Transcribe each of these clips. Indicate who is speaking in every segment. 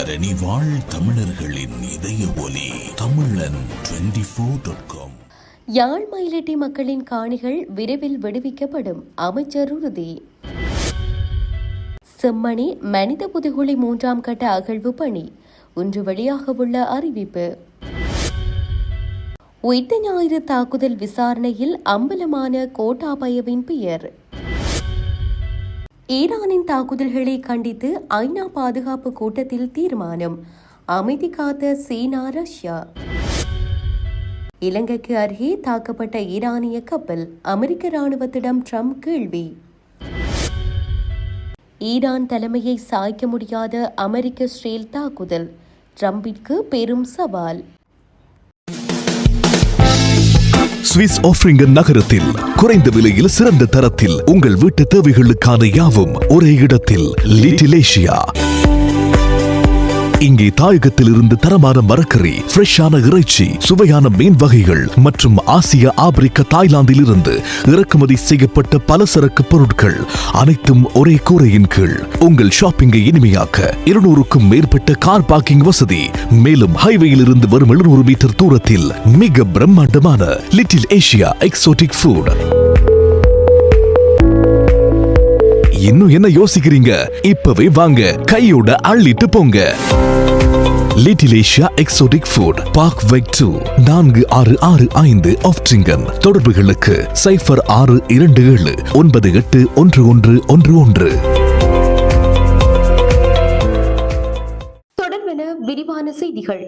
Speaker 1: தரணி வாழ் தமிழர்களின் இதய ஒலி தமிழன் 24.com.
Speaker 2: யாழ் மயிலட்டி மக்களின் காணிகள் விரைவில் விடுவிக்கப்படும், அமைச்சர் உறுதி. செம்மணி மனித புதைகுழி 3ஆம் கட்ட அகழ்வு பணி இன்று வெளியாகவுள்ள அறிவிப்பு. உயிர்த்த ஞாயிறு தாக்குதல் விசாரணையில் அம்பலமான கோட்டாபயவின் பெயர். ஈரானின் தாக்குதல்களை கண்டித்து ஐநா பாதுகாப்பு கூட்டத்தில் தீர்மானம், அமைதி காத்த சீனா ரஷ்யா. இலங்கைக்கு அருகே தாக்கப்பட்ட ஈரானிய கப்பல், அமெரிக்க ராணுவத்திடம் ட்ரம்ப் கேள்வி. ஈரான் தலைமையை சாய்க்க முடியாத அமெரிக்க இஸ்ரேல் தாக்குதல், ட்ரம்பிற்கு பெரும் சவால்.
Speaker 3: சுவிஸ் ஆஃப்ரிங்கன் நகரத்தில் குறைந்த விலையில் சிறந்த தரத்தில் உங்கள் வீட்டு தேவைகளுக்கான யாவும் ஒரே இடத்தில். Little Asia. இங்கே தாயகத்தில் இருந்து தரமான மரக்கறி, ஃப்ரெஷ்ஷான இறைச்சி, சுவையான மீன் வகைகள் மற்றும் ஆசிய, ஆப்பிரிக்க, தாய்லாந்தில் இருந்து இறக்குமதி செய்யப்பட்ட பலசரக்கு பொருட்கள் அனைத்தும் ஒரே கூரையின் கீழ். உங்கள் ஷாப்பிங்கை இனிமையாக்க 200க்கும் மேற்பட்ட கார் பார்க்கிங் வசதி. மேலும் ஹைவேயில் இருந்து வரும் 700 மீட்டர் தூரத்தில் மிக பிரம்மாண்டமான லிட்டில் ஏசியா எக்ஸோட்டிக் ஃபுட். இன்னும் என்ன யோசிக்கிறீங்க? இப்பவே வாங்க, கையோட அள்ளிட்டு போங்க. Little Asia exotic food, park வெக் 2, 4665 ஆஃப்ட்ரிங்கன். தொடர்புகளுக்கு 0627 981111.
Speaker 2: தொடர்பென விரிவான செய்திகள்.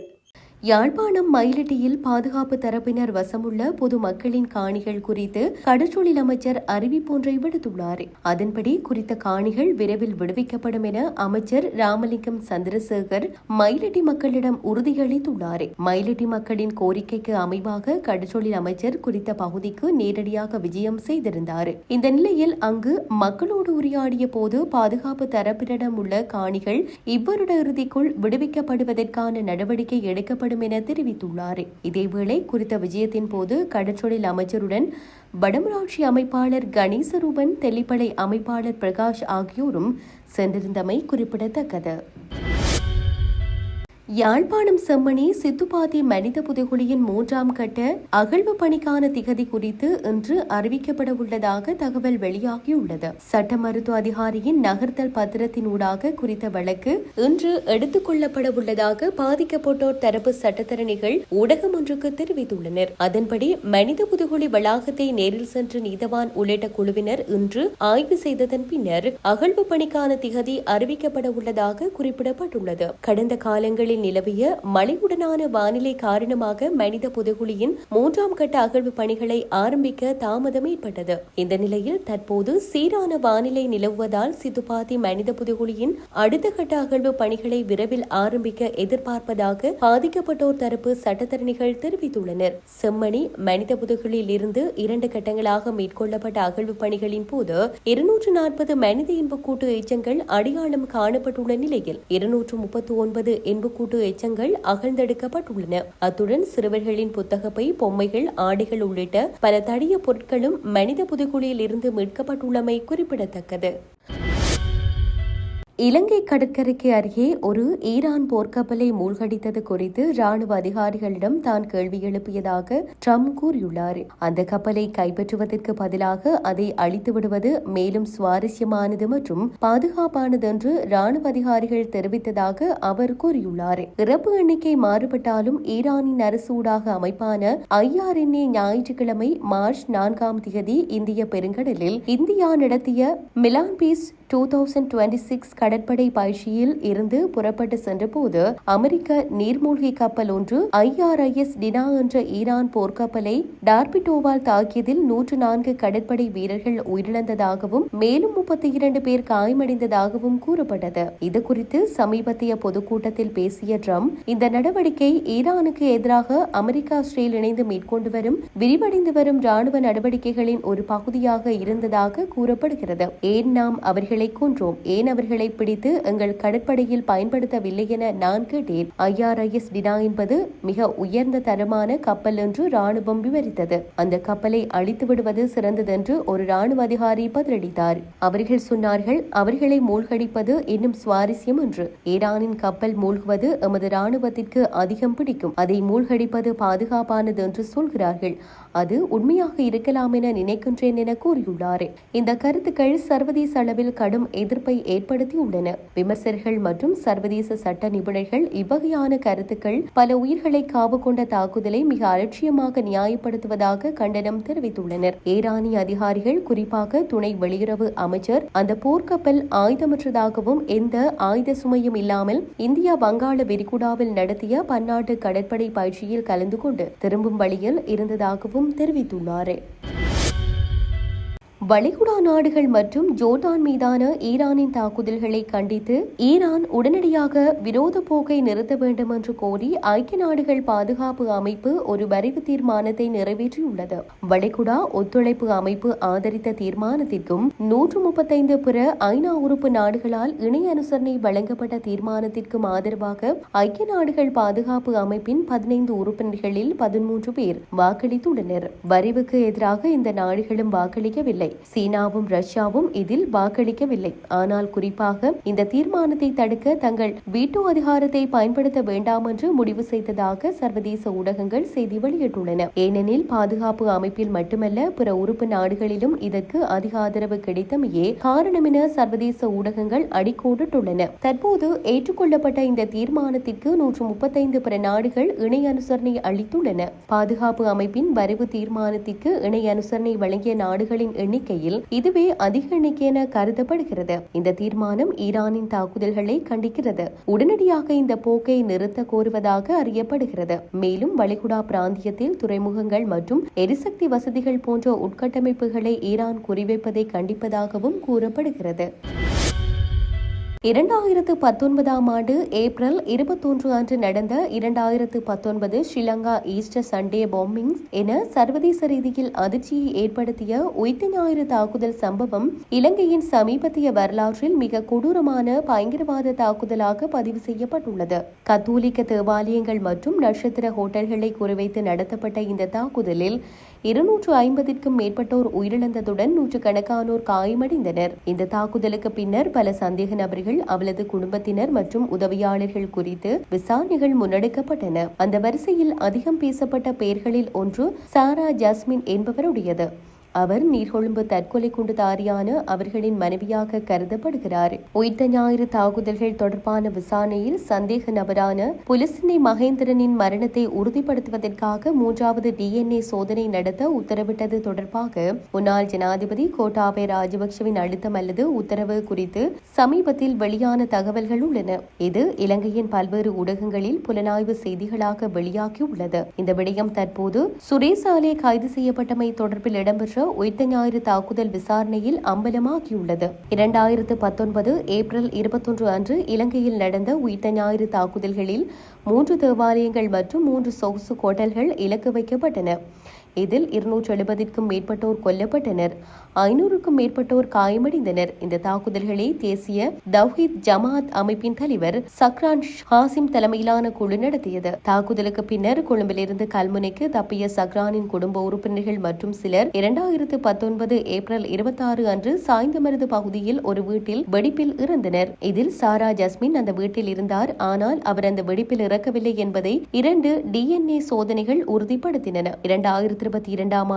Speaker 2: யாழ்ப்பாணம் மயிலட்டியில் பாதுகாப்பு தரப்பினர் வசமுள்ள பொது மக்களின் காணிகள் குறித்து கடற்றொழில் அமைச்சர் அறிவிப்பொன்றை விடுத்துள்ளார். அதன்படி குறித்த காணிகள் விரைவில் விடுவிக்கப்படும் என அமைச்சர் ராமலிங்கம் சந்திரசேகர் மயிலட்டி மக்களிடம் உறுதியளித்துள்ளார். மயிலட்டி மக்களின் கோரிக்கைக்கு அமைவாக கடற்றொழில் அமைச்சர் குறித்த பகுதிக்கு நேரடியாக விஜயம் செய்திருந்தார். இந்த நிலையில் அங்கு மக்களோடு உரையாடிய போது பாதுகாப்பு தரப்பினரிடம் உள்ள காணிகள் இவ்வருட இறுதிக்குள் விடுவிக்கப்படுவதற்கான நடவடிக்கை எடுக்கப்படும் என தெரிவித்துள்ளார். இதேவேளை குறித்த விஜயத்தின் போது கடற்றொழில் அமைச்சருடன் வடமராட்சி அமைப்பாளர் கணேசரூபன், தெல்லிப்பளை அமைப்பாளர் பிரகாஷ் ஆகியோரும் சென்றிருந்தமை குறிப்பிடத்தக்கது. யாழ்ப்பாணம் செம்மணி சித்துப்பாத்தி மனித புதைகுழியின் 3ஆம் கட்ட அகழ்வு பணிக்கான திகதி குறித்து இன்று அறிவிக்கப்பட உள்ளதாக தகவல் வெளியாகியுள்ளது. சட்ட மருத்துவ அதிகாரியின் நகர்த்தல் பத்திரத்தினூடாக குறித்த வழக்கு இன்று எடுத்துக் கொள்ளப்பட உள்ளதாக பாதிக்கப்பட்டோர் தரப்பு சட்டத்தரணிகள் ஊடகம் ஒன்றுக்கு தெரிவித்துள்ளனர். அதன்படி மனித புதைகுழி வளாகத்தை நேரில் சென்று நீதவான் உள்ளிட்ட குழுவினர் இன்று ஆய்வு செய்ததன் பின்னர் அகழ்வு பணிக்கான திகதி அறிவிக்கப்பட உள்ளதாக குறிப்பிடப்பட்டுள்ளது. கடந்த காலங்களில் நிலவிய மழையுடனான வானிலை காரணமாக மனித புதைகுழியின் 3ஆம் கட்ட அகழ்வு பணிகளை ஆரம்பிக்க தாமதம் ஏற்பட்டது. இந்த நிலையில் தற்போது சீரான வானிலை நிலவுவதால் சித்துப்பாத்தி மனித புதைகுழியின் அடுத்த கட்ட அகழ்வு பணிகளை விரைவில் ஆரம்பிக்க எதிர்பார்ப்பதாக பாதிக்கப்பட்டோர் தரப்பு சட்டத்தரணிகள் தெரிவித்துள்ளனர். செம்மணி மனித புதைகுழியில் இருந்து 2 கட்டங்களாக மேற்கொள்ளப்பட்ட அகழ்வு பணிகளின் போது 240 மனித எண்புக்கூட்டு எச்சங்கள் அடையாளம் காணப்பட்டுள்ள நிலையில் 239 எண்புக்கூட்டு எச்சங்கள் அகழ்ந்தெடுக்கப்பட்டுள்ளன. அத்துடன் சிறுவர்களின் புத்தகப்பை, பொம்மைகள், ஆடைகள் உள்ளிட்ட பல தடிய பொருட்களும் மனித புதைகுழியில் இருந்து மீட்கப்பட்டுள்ளமை குறிப்பிடத்தக்கது. இலங்கை கடற்கரைக்கு அருகே ஒரு ஈரான் போர்க்கப்பலை மூழ்கடித்தது குறித்து ராணுவ அதிகாரிகளிடம் தான் கேள்வி எழுப்பியதாக ட்ரம்ப் கூறியுள்ளார். அந்த கப்பலை கைப்பற்றுவதற்கு பதிலாக அதை அழித்து விடுவது மேலும் சுவாரஸ்யமானது மற்றும் பாதுகாப்பானது என்று ராணுவ அதிகாரிகள் தெரிவித்ததாக அவர் கூறியுள்ளார். இறப்பு எண்ணிக்கை மாறுபட்டாலும் ஈரானின் அரசு ஊடாக அமைப்பான IRNA ஞாயிற்றுக்கிழமை மார்ச் 4ஆம் தேதி இந்திய பெருங்கடலில் இந்தியா நடத்திய மிலான் பீஸ் 2026 கடற்படை பயிற்சியில் இருந்து புறப்பட்டு சென்றபோது அமெரிக்க நீர்மூழ்கி கப்பல் ஒன்று IRIS டினா என்ற ஈரான் போர்க்கப்பலை டார்பிடோவால் தாக்கியதில் 104 கடற்படை வீரர்கள் உயிரிழந்ததாகவும் மேலும் 32 பேர் காயமடைந்ததாகவும் கூறப்பட்டது. இதுகுறித்து சமீபத்திய பொதுக்கூட்டத்தில் பேசிய ட்ரம்ப், இந்த நடவடிக்கை ஈரானுக்கு எதிராக அமெரிக்கா, இஸ்ரேல் இணைந்து மேற்கொண்டு வரும் விரிவடைந்து வரும் ராணுவ நடவடிக்கைகளின் ஒரு பகுதியாக இருந்ததாக கூறப்படுகிறது. ஏன் நாம் அவர்களை அவர்களை கொன்றோம். ஏன் அவர்களை பிடித்து எங்கள் கடற்படையில் பயன்படுத்தவில்லை என நான் கேட்டேன். IRIS டினா என்பது மிக உயர்ந்த தரமான கப்பல் என்று ராணுவம் விவரித்தது. அந்த கப்பலை அழித்து விடுவது சிறந்ததென்று ஒரு ராணுவ அதிகாரி பதிலளித்தார். அவர்கள் சொன்னார்கள், அவர்களை மூழ்கடிப்பது இன்னும் சுவாரஸ்யம் என்று. ஈரானின் கப்பல் மூழ்குவது எமது ராணுவத்திற்கு அதிகம் பிடிக்கும். அதை மூழ்கடிப்பது பாதுகாப்பானது என்று சொல்கிறார்கள். அது உண்மையாக இருக்கலாம் என நினைக்கின்றேன் என கூறியுள்ளார். இந்த கருத்துக்கள் சர்வதேச அளவில் கடும் எதிர்ப்பை ஏற்படுத்தியுள்ளன. விமர்சகர்கள் மற்றும் சர்வதேச சட்ட நிபுணர்கள் இவ்வகையான கருத்துக்கள் பல உயிர்களை காவு கொண்ட தாக்குதலை மிக அலட்சியமாக நியாயப்படுத்துவதாக கண்டனம் தெரிவித்துள்ளனர். ஈரானிய அதிகாரிகள், குறிப்பாக துணை வெளியுறவு அமைச்சர், அந்த போர்க்கப்பல் ஆயுதமற்றதாகவும் எந்த ஆயுத சுமையும் இல்லாமல் இந்தியா வங்காள விரிகுடாவில் நடத்திய பன்னாட்டு கடற்படை பயிற்சியில் கலந்து கொண்டு திரும்பும் வழியில் இருந்ததாகவும் தெரிவித்துள்ளார். வளைகுடா நாடுகள் மற்றும் ஜோர்டான் மீதான ஈரானின் தாக்குதல்களை கண்டித்து ஈரான் உடனடியாக விரோத போக்கை நிறுத்த வேண்டும் என்று கோரி ஐக்கிய நாடுகள் பாதுகாப்பு அமைப்பு ஒரு வரைவு தீர்மானத்தை நிறைவேற்றியுள்ளது. வளைகுடா ஒத்துழைப்பு அமைப்பு ஆதரித்த தீர்மானத்திற்கும் 135 பிற ஐநா உறுப்பு நாடுகளால் இணை அனுசரணை வழங்கப்பட்ட தீர்மானத்திற்கும் ஆதரவாக ஐக்கிய நாடுகள் பாதுகாப்பு அமைப்பின் 15 உறுப்பினர்களில் 13 பேர் வாக்களித்துள்ளனர். வரைவுக்கு எதிராக இந்த நாடுகளும் வாக்களிக்கவில்லை. சீனாவும் ரஷ்யாவும் இதில் வாக்களிக்கவில்லை. ஆனால் குறிப்பாக இந்த தீர்மானத்தை தடுக்க தங்கள் வீட்டோ அதிகாரத்தை பயன்படுத்த வேண்டாம் என்று முடிவு செய்ததாக சர்வதேச ஊடகங்கள் செய்தி வெளியிட்டுள்ளன. ஏனெனில் பாதுகாப்பு அமைப்பில் மட்டுமல்ல, பிற உறுப்பு நாடுகளிலும் இதற்கு அதிக ஆதரவு கிடைத்தமையே காரணம் என சர்வதேச ஊடகங்கள் அடிக்கோடிட்டுள்ளன. தற்போது ஏற்றுக்கொள்ளப்பட்ட இந்த தீர்மானத்திற்கு 135 பிற நாடுகள் இணை அனுசரணை அளித்துள்ளன. பாதுகாப்பு அமைப்பின் வரைவு தீர்மானத்திற்கு இணை அனுசரணை வழங்கிய நாடுகளின் எண்ணிக்கையில் இதுவே அதிக எண்ணிக்கை என கருதப்படுகிறது. இந்த தீர்மானம் ஈரானின் தாக்குதல்களை கண்டிக்கிறது. உடனடியாக இந்த போக்கை நிறுத்த கோருவதாக அறியப்படுகிறது. மேலும் வளைகுடா பிராந்தியத்தில் துறைமுகங்கள் மற்றும் எரிசக்தி வசதிகள் போன்ற உட்கட்டமைப்புகளை ஈரான் குறிவைப்பதை கண்டிப்பதாகவும் கூறப்படுகிறது. 2019 ஆண்டு ஏப்ரல் 21 அன்று நடந்த 2019 ஸ்ரீலங்கா ஈஸ்டர் சண்டே பாம்பிங்ஸ் என சர்வதேச ரீதியில் அதிர்ச்சியை ஏற்படுத்திய உயிர்த்த ஞாயிறு தாக்குதல் சம்பவம் இலங்கையின் சமீபத்திய வரலாற்றில் மிக கொடூரமான பயங்கரவாத தாக்குதலாக பதிவு செய்யப்பட்டுள்ளது. கத்தோலிக்க தேவாலயங்கள் மற்றும் நட்சத்திர ஹோட்டல்களை குறிவைத்து நடத்தப்பட்ட இந்த தாக்குதலில் 250க்கும் மேற்பட்டோர் உயிரிழந்ததுடன் நூற்றுக்கணக்கானோர் காயமடைந்தனர். இந்த தாக்குதலுக்கு பின்னர் பல சந்தேக நபர்கள், அவளது குடும்பத்தினர் மற்றும் உதவியாளர்கள் குறித்து விசாரணைகள் முன்னெடுக்கப்பட்டன. அந்த வரிசையில் அதிகம் பேசப்பட்ட பெயர்களில் ஒன்று சாரா ஜாஸ்மின் என்பவருடையது. அவர் நீர்கொழும்பு தற்கொலை குண்டுதாரியான அவர்களின் மனைவியாக கருதப்படுகிறார். உயிர்த்த ஞாயிறு தாக்குதல்கள் தொடர்பான விசாரணையில் சந்தேக நபரான புலிசினை மகேந்திரனின் மரணத்தை உறுதிப்படுத்துவதற்காக 3வது DNA சோதனை நடத்த உத்தரவிட்டது தொடர்பாக முன்னாள் ஜனாதிபதி கோட்டாபய ராஜபக்சவின் அழுத்தம் அல்லது உத்தரவு குறித்து சமீபத்தில் வெளியான தகவல்கள் உள்ளன. இது இலங்கையின் பல்வேறு ஊடகங்களில் புலனாய்வு செய்திகளாக வெளியாகியுள்ளது. இந்த விடயம் தற்போது சுரேசாலே கைது செய்யப்பட்டமை தொடர்பில் இடம்பெற்ற உயிர்த்த ஞாயிறு தாக்குதல் விசாரணையில் அம்பலமாகியுள்ளது. 2019 ஏப்ரல் 21 அன்று இலங்கையில் நடந்த உயிர்த்த ஞாயிறு தாக்குதல்களில் 3 தேவாலயங்கள் மற்றும் 3 சொகுசு ஹோட்டல்கள் இலக்கு வைக்கப்பட்டன. இதில் 270க்கும் மேற்பட்டோர் கொல்லப்பட்டனர், 500க்கும் மேற்பட்டோர் காயமடைந்தனர். இந்த தாக்குதல்களை தேசிய தவ்ஹீத் ஜமாத் அமைப்பின் தலைவர் சக்ரான் ஹாசிம் தலைமையிலான குழு நடத்தியது. தாக்குதலுக்கு பின்னர் கொழும்பிலிருந்து கல்முனைக்கு தப்பிய சக்ரானின் குடும்ப உறுப்பினர்கள் மற்றும் சிலர் 2019 ஏப்ரல் 26 அன்று சாய்ந்தமருது பகுதியில் ஒரு வீட்டில் வெடிப்பில் இறந்தனர். இதில் சாரா ஜஸ்மின் அந்த வீட்டில் இருந்தார். ஆனால் அவர் அந்த வெடிப்பில் இறக்கவில்லை என்பதை 2 DNA சோதனைகள் உறுதிப்படுத்தின. 2022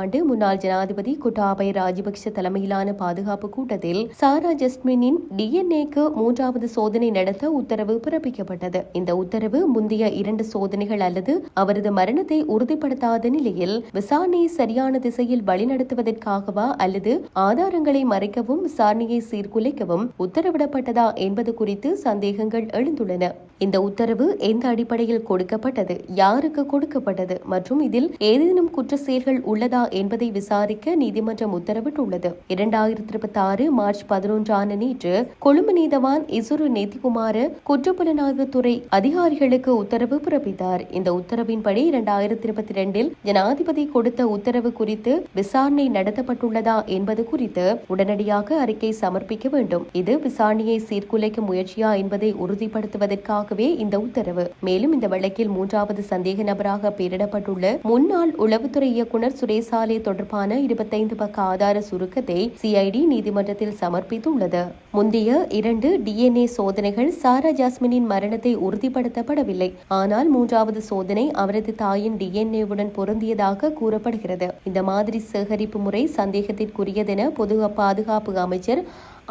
Speaker 2: ஆண்டு முன்னாள் ஜனாதிபதி கோட்டாபய ராஜபக்ஷ தலைமையிலான பாதுகாப்பு கூட்டத்தில் சாரா ஜஸ்மினின் DNA-க்கு 3வது சோதனை நடத்த உத்தரவு பிறப்பிக்கப்பட்டது. இந்த உத்தரவு முந்தைய 2 சோதனைகள் அல்லது அவரது மரணத்தை உறுதிப்படுத்தாத நிலையில் விசாரணையை சரியான திசையில் வழிநடத்துவதற்காகவா அல்லது ஆதாரங்களை மறைக்கவும் விசாரணையை சீர்குலைக்கவும் உத்தரவிடப்பட்டதா என்பது குறித்து சந்தேகங்கள் எழுந்துள்ளன. இந்த உத்தரவு எந்த அடிப்படையில் கொடுக்கப்பட்டது, யாருக்கு கொடுக்கப்பட்டது மற்றும் இதில் ஏதேனும் குற்ற செயல்கள் உள்ளதா என்பதை விசாரிக்க நீதிமன்றம் உத்தரவிட்டுள்ளது. 2026 மார்ச் 11 நேற்று கொழும்பு நீதவான் இசுரு நேத்திகுமார குற்றப்புலனாய்வுத்துறை அதிகாரிகளுக்கு உத்தரவு பிறப்பித்தார். இந்த உத்தரவின்படி 2022 ஜனாதிபதி கொடுத்த உத்தரவு குறித்து விசாரணை நடத்தப்பட்டுள்ளதா என்பது குறித்து உடனடியாக அறிக்கை சமர்ப்பிக்க வேண்டும். இது விசாரணையை சீர்குலைக்கும் முயற்சியா என்பதை உறுதிப்படுத்துவதற்காகவே இந்த உத்தரவு. மேலும் இந்த வழக்கில் 3வது சந்தேக நபராக பெயரிடப்பட்டுள்ள முன்னாள் உளவுத்துறை இயக்குநர் சுரேசாலே தொடர்பான 25 பக்க ஆதார சுருக்கத்தை சிஐடி நீதிமன்றத்தில் சமர்ப்பித்துள்ளது. முந்தைய 2 DNA சோதனைகள் சாரா ஜாஸ்மினின் மரணத்தை உறுதிப்படுத்தப்படவில்லை. ஆனால் 3வது சோதனை அவரது தாயின் DNA-உடன் பொருந்தியதாக கூறப்படுகிறது. இந்த மாதிரி சேகரிப்பு முறை சந்தேகத்திற்குரியதென பொது பாதுகாப்பு அமைச்சர்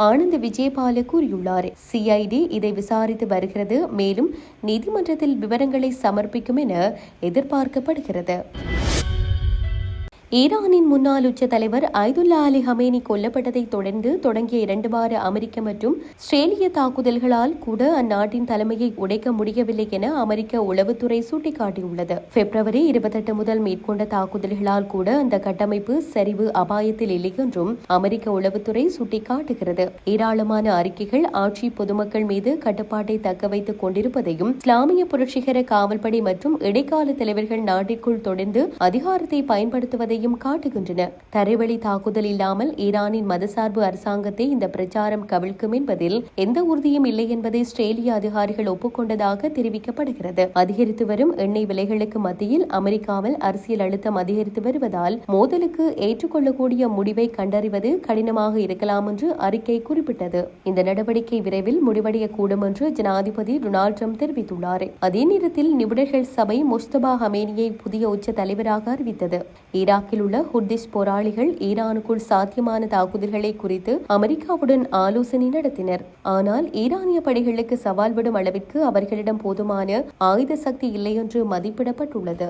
Speaker 2: ஆனந்த் விஜயபால கூறியுள்ளார். சிஐடி இதை விசாரித்து வருகிறது. மேலும் நீதிமன்றத்தில் விவரங்களை சமர்ப்பிக்கும் என எதிர்பார்க்கப்படுகிறது. ஈரானின் முன்னாள் உச்ச தலைவர் அயதுல்லா அலி ஹமேனி கொல்லப்பட்டதை தொடர்ந்து தொடங்கிய 2 வார அமெரிக்க மற்றும் ஆஸ்திரேலிய தாக்குதல்களால் கூட அந்நாட்டின் தலைமையை உடைக்க முடியவில்லை என அமெரிக்க உளவுத்துறை சுட்டிக்காட்டியுள்ளது. பிப்ரவரி 28 முதல் மேற்கொண்ட தாக்குதல்களால் கூட அந்த கட்டமைப்பு சரிவு அபாயத்தில் இல்லை என்றும் அமெரிக்க உளவுத்துறை சுட்டிக்காட்டுகிறது. ஏராளமான அறிக்கைகள் ஆட்சி பொதுமக்கள் மீது கட்டுப்பாட்டை தக்க வைத்துக் கொண்டிருப்பதையும் இஸ்லாமிய புரட்சிகர காவல்படை மற்றும் இடைக்கால தலைவர்கள் நாட்டிற்குள் தொடர்ந்து அதிகாரத்தை பயன்படுத்துவதையும் காட்டுகின்றன. தரைவழி தாக்குதல் இல்லாமல் ஈரானின் மதசார்பு அரசாங்கத்தை இந்த பிரச்சாரம் கவிழ்க்கும் என்பதில் எந்த உறுதியும் இல்லை என்பதை ஆஸ்திரேலிய அதிகாரிகள் ஒப்புக்கொண்டதாக தெரிவிக்கப்படுகிறது. அதிகரித்து வரும் எண்ணெய் விலைகளுக்கு மத்தியில் அமெரிக்காவில் அரசியல் அழுத்தம் அதிகரித்து வருவதால் மோதலுக்கு ஏற்றுக்கொள்ளக்கூடிய முடிவை கண்டறிவது கடினமாக இருக்கலாம் என்று அறிக்கை குறிப்பிட்டது. இந்த நடவடிக்கை விரைவில் முடிவடையக்கூடும் என்று ஜனாதிபதி டொனால்ட் ட்ரம்ப் தெரிவித்துள்ளார். அதே நேரத்தில் நிபுணர்கள் சபை முஸ்தபா ஹமேனியை புதிய உச்ச தலைவராக அறிவித்தது. ஈராக்கில் உள்ள ஹுர்திஸ் போராளிகள் ஈரானுக்குள் சாத்தியமான தாக்குதல்களை குறித்து அமெரிக்காவுடன் ஆலோசனை நடத்தினர். ஆனால் ஈரானிய படைகளுக்கு சவால் விடும் அளவிற்கு அவர்களிடம் போதுமான ஆயுத சக்தி இல்லை என்று மதிப்பிடப்பட்டுள்ளது.